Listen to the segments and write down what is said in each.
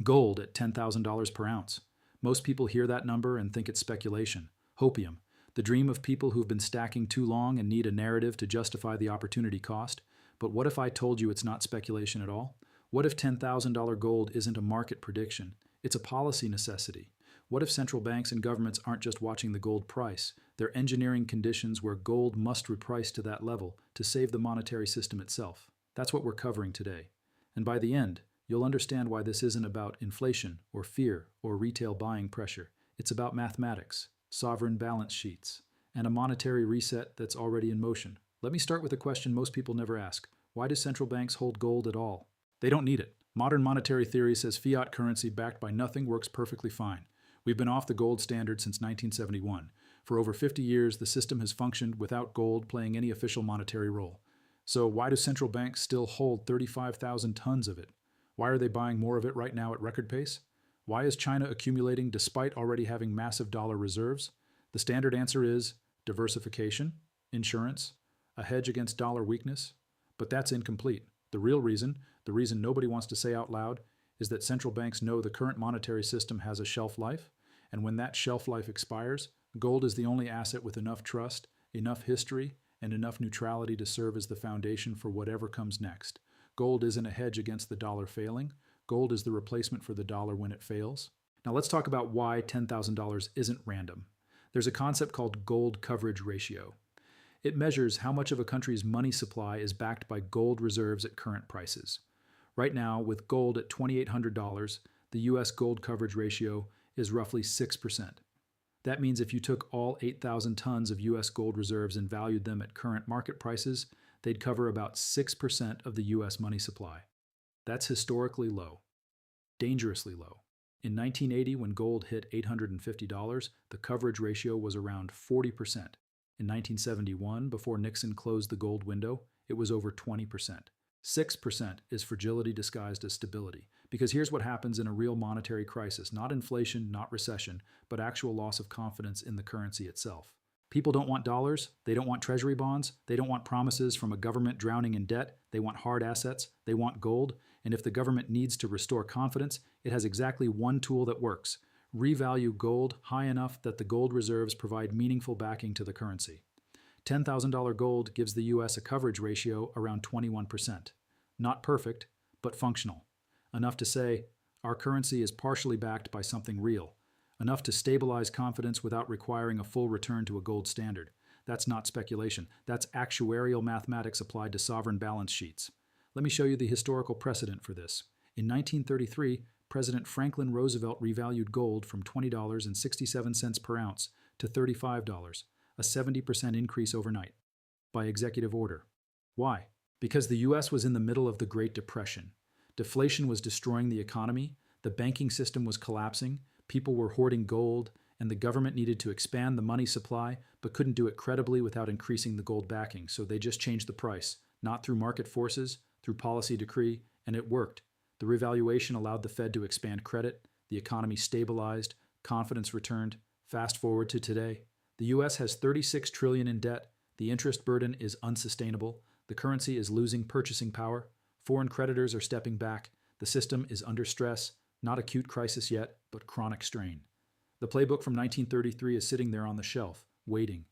Gold at $10,000 per ounce. Most people hear that number and think it's speculation. Hopium, the dream of people who've been stacking too long and need a narrative to justify the opportunity cost. But what if I told you it's not speculation at all? What if $10,000 gold isn't a market prediction? It's a policy necessity. What if central banks and governments aren't just watching the gold price? They're engineering conditions where gold must reprice to that level to save the monetary system itself. That's what we're covering today. And by the end, you'll understand why this isn't about inflation or fear or retail buying pressure. It's about mathematics, sovereign balance sheets, and a monetary reset that's already in motion. Let me start with a question most people never ask. Why do central banks hold gold at all? They don't need it. Modern monetary theory says fiat currency backed by nothing works perfectly fine. We've been off the gold standard since 1971. For over 50 years, the system has functioned without gold playing any official monetary role. So why do central banks still hold 35,000 tons of it? Why are they buying more of it right now at record pace? Why is China accumulating despite already having massive dollar reserves? The standard answer is diversification, insurance, a hedge against dollar weakness. But that's incomplete. The real reason, the reason nobody wants to say out loud, is that central banks know the current monetary system has a shelf life, and when that shelf life expires, gold is the only asset with enough trust, enough history, and enough neutrality to serve as the foundation for whatever comes next. Gold isn't a hedge against the dollar failing. Gold is the replacement for the dollar when it fails. Now let's talk about why $10,000 isn't random. There's a concept called gold coverage ratio. It measures how much of a country's money supply is backed by gold reserves at current prices. Right now, with gold at $2,800, the U.S. gold coverage ratio is roughly 6%. That means if you took all 8,000 tons of U.S. gold reserves and valued them at current market prices, they'd cover about 6% of the U.S. money supply. That's historically low, dangerously low. In 1980, when gold hit $850, the coverage ratio was around 40%. In 1971, before Nixon closed the gold window, it was over 20%. 6% is fragility disguised as stability. Because here's what happens in a real monetary crisis, not inflation, not recession, but actual loss of confidence in the currency itself. People don't want dollars, they don't want treasury bonds, they don't want promises from a government drowning in debt, they want hard assets, they want gold, and if the government needs to restore confidence, it has exactly one tool that works: revalue gold high enough that the gold reserves provide meaningful backing to the currency. $10,000 gold gives the U.S. a coverage ratio around 21%. Not perfect, but functional. Enough to say, our currency is partially backed by something real. Enough to stabilize confidence without requiring a full return to a gold standard. That's not speculation. That's actuarial mathematics applied to sovereign balance sheets. Let me show you the historical precedent for this. In 1933, President Franklin Roosevelt revalued gold from $20.67 per ounce to $35, a 70% increase overnight, by executive order. Why? Because the U.S. was in the middle of the Great Depression. Deflation was destroying the economy, the banking system was collapsing, people were hoarding gold, and the government needed to expand the money supply, but couldn't do it credibly without increasing the gold backing, so they just changed the price, not through market forces, through policy decree, and it worked. The revaluation allowed the Fed to expand credit, the economy stabilized, confidence returned. Fast forward to today. The U.S. has $36 trillion in debt, the interest burden is unsustainable, the currency is losing purchasing power, foreign creditors are stepping back, the system is under stress, not acute crisis yet, but chronic strain. The playbook from 1933 is sitting there on the shelf, waiting.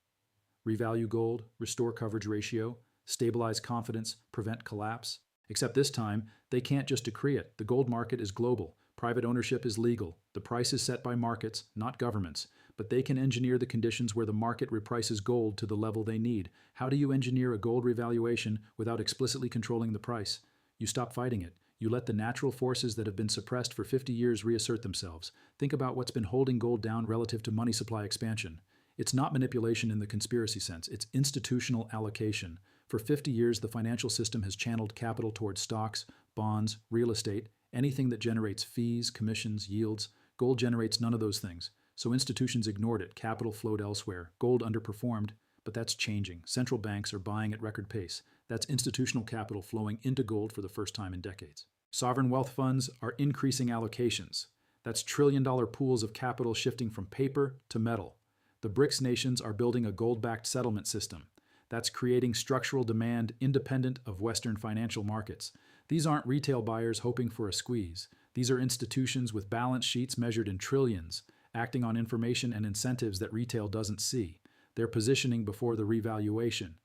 Revalue gold, restore coverage ratio, stabilize confidence, prevent collapse. Except this time, they can't just decree it. The gold market is global. Private ownership is legal. The price is set by markets, not governments. But they can engineer the conditions where the market reprices gold to the level they need. How do you engineer a gold revaluation without explicitly controlling the price? You stop fighting it. You let the natural forces that have been suppressed for 50 years reassert themselves. Think about what's been holding gold down relative to money supply expansion. It's not manipulation in the conspiracy sense. It's institutional allocation. For 50 years, the financial system has channeled capital towards stocks, bonds, real estate, anything that generates fees, commissions, yields. Gold generates none of those things. So institutions ignored it. Capital flowed elsewhere. Gold underperformed, but that's changing. Central banks are buying at record pace. That's institutional capital flowing into gold for the first time in decades. Sovereign wealth funds are increasing allocations. That's trillion-dollar pools of capital shifting from paper to metal. The BRICS nations are building a gold-backed settlement system. That's creating structural demand independent of Western financial markets. These aren't retail buyers hoping for a squeeze. These are institutions with balance sheets measured in trillions, acting on information and incentives that retail doesn't see. They're positioning before the revaluation.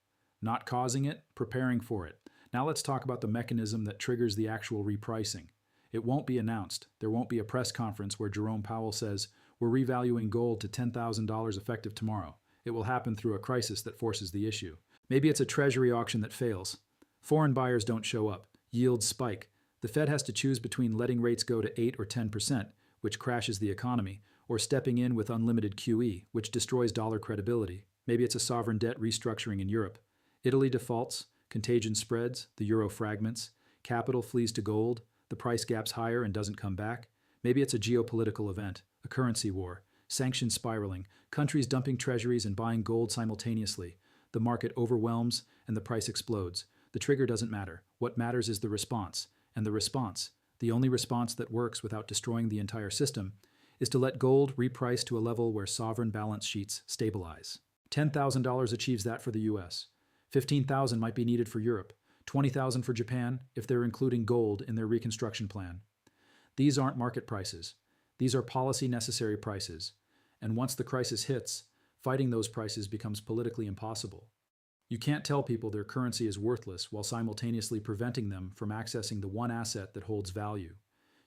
Not causing it, preparing for it. Now let's talk about the mechanism that triggers the actual repricing. It won't be announced. There won't be a press conference where Jerome Powell says, "We're revaluing gold to $10,000 effective tomorrow." It will happen through a crisis that forces the issue. Maybe it's a treasury auction that fails. Foreign buyers don't show up. Yields spike. The Fed has to choose between letting rates go to 8 or 10%, which crashes the economy, or stepping in with unlimited QE, which destroys dollar credibility. Maybe it's a sovereign debt restructuring in Europe. Italy defaults, contagion spreads, the euro fragments, capital flees to gold, the price gap's higher and doesn't come back. Maybe it's a geopolitical event, a currency war, sanctions spiraling, countries dumping treasuries and buying gold simultaneously. The market overwhelms and the price explodes. The trigger doesn't matter. What matters is the response. And the response, the only response that works without destroying the entire system, is to let gold reprice to a level where sovereign balance sheets stabilize. $10,000 achieves that for the US. $15,000 might be needed for Europe. $20,000 for Japan if they're including gold in their reconstruction plan. These aren't market prices. These are policy necessary prices. And once the crisis hits, fighting those prices becomes politically impossible. You can't tell people their currency is worthless while simultaneously preventing them from accessing the one asset that holds value.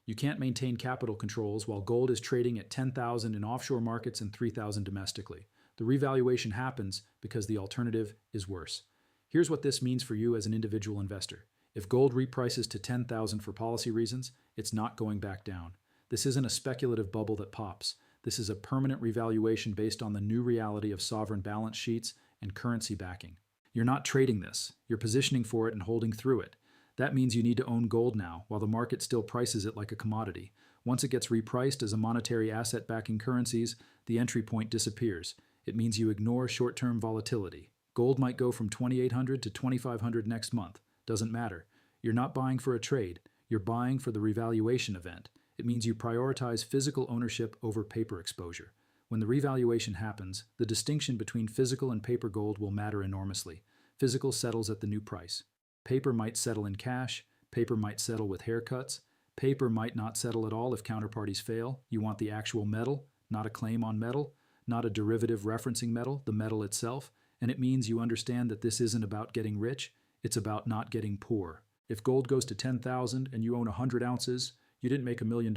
You can't maintain capital controls while gold is trading at $10,000 in offshore markets and $3,000 domestically. The revaluation happens because the alternative is worse. Here's what this means for you as an individual investor. If gold reprices to $10,000 for policy reasons, it's not going back down. This isn't a speculative bubble that pops. This is a permanent revaluation based on the new reality of sovereign balance sheets and currency backing. You're not trading this. You're positioning for it and holding through it. That means you need to own gold now, while the market still prices it like a commodity. Once it gets repriced as a monetary asset backing currencies, the entry point disappears. It means you ignore short-term volatility. Gold might go from $2,800 to $2,500 next month. Doesn't matter. You're not buying for a trade. You're buying for the revaluation event. It means you prioritize physical ownership over paper exposure. When the revaluation happens, the distinction between physical and paper gold will matter enormously. Physical settles at the new price. Paper might settle in cash. Paper might settle with haircuts. Paper might not settle at all if counterparties fail. You want the actual metal, not a claim on metal, not a derivative referencing metal, the metal itself. And it means you understand that this isn't about getting rich, it's about not getting poor. If gold goes to $10,000 and you own 100 ounces, you didn't make $1 million.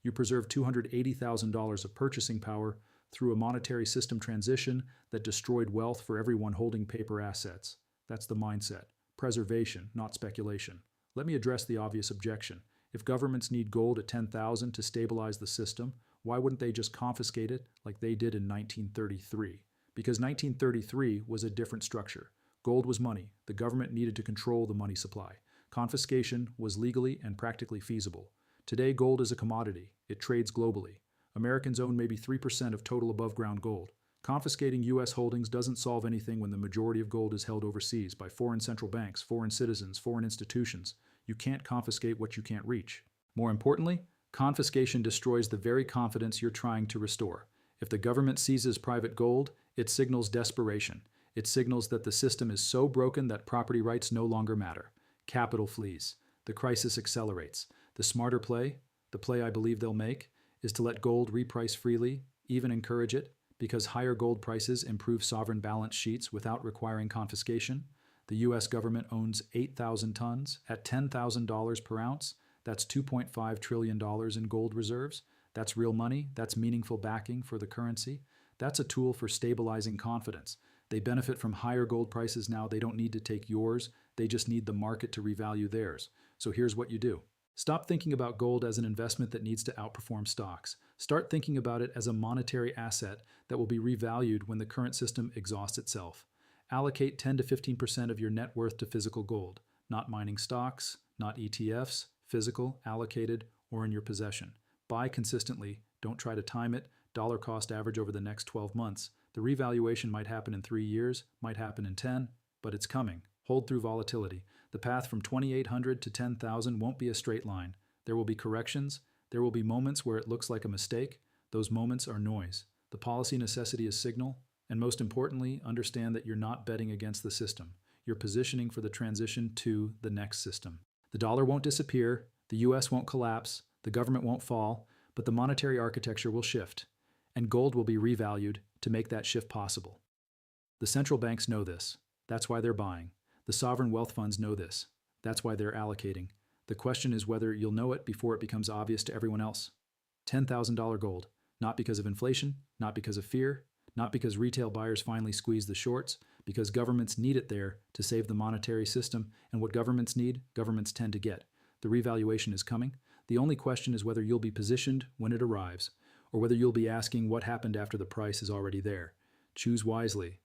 You preserved $280,000 of purchasing power through a monetary system transition that destroyed wealth for everyone holding paper assets. That's the mindset. Preservation, not speculation. Let me address the obvious objection. If governments need gold at $10,000 to stabilize the system, why wouldn't they just confiscate it like they did in 1933? Because 1933 was a different structure. Gold was money. The government needed to control the money supply. Confiscation was legally and practically feasible. Today, gold is a commodity. It trades globally. Americans own maybe 3% of total above-ground gold. Confiscating U.S. holdings doesn't solve anything when the majority of gold is held overseas by foreign central banks, foreign citizens, foreign institutions. You can't confiscate what you can't reach. More importantly, confiscation destroys the very confidence you're trying to restore. If the government seizes private gold, it signals desperation. It signals that the system is so broken that property rights no longer matter. Capital flees. The crisis accelerates. The smarter play, the play I believe they'll make, is to let gold reprice freely, even encourage it, because higher gold prices improve sovereign balance sheets without requiring confiscation. The U.S. government owns 8,000 tons at $10,000 per ounce. That's $2.5 trillion in gold reserves. That's real money. That's meaningful backing for the currency. That's a tool for stabilizing confidence. They benefit from higher gold prices now. They don't need to take yours. They just need the market to revalue theirs. So here's what you do. Stop thinking about gold as an investment that needs to outperform stocks. Start thinking about it as a monetary asset that will be revalued when the current system exhausts itself. Allocate 10 to 15% of your net worth to physical gold, not mining stocks, not ETFs, physical, allocated, or in your possession. Buy consistently. Don't try to time it. Dollar cost average over the next 12 months. The revaluation might happen in 3 years, might happen in 10, but it's coming. Hold through volatility. The path from 2,800 to 10,000 won't be a straight line. There will be corrections. There will be moments where it looks like a mistake. Those moments are noise. The policy necessity is signal. And most importantly, understand that you're not betting against the system. You're positioning for the transition to the next system. The dollar won't disappear. The US won't collapse. The government won't fall, but the monetary architecture will shift, and gold will be revalued to make that shift possible. The central banks know this. That's why they're buying. The sovereign wealth funds know this. That's why they're allocating. The question is whether you'll know it before it becomes obvious to everyone else. $10,000 gold, not because of inflation, not because of fear, not because retail buyers finally squeeze the shorts, because governments need it there to save the monetary system, and what governments need, governments tend to get. The revaluation is coming. The only question is whether you'll be positioned when it arrives, or whether you'll be asking what happened after the price is already there. Choose wisely.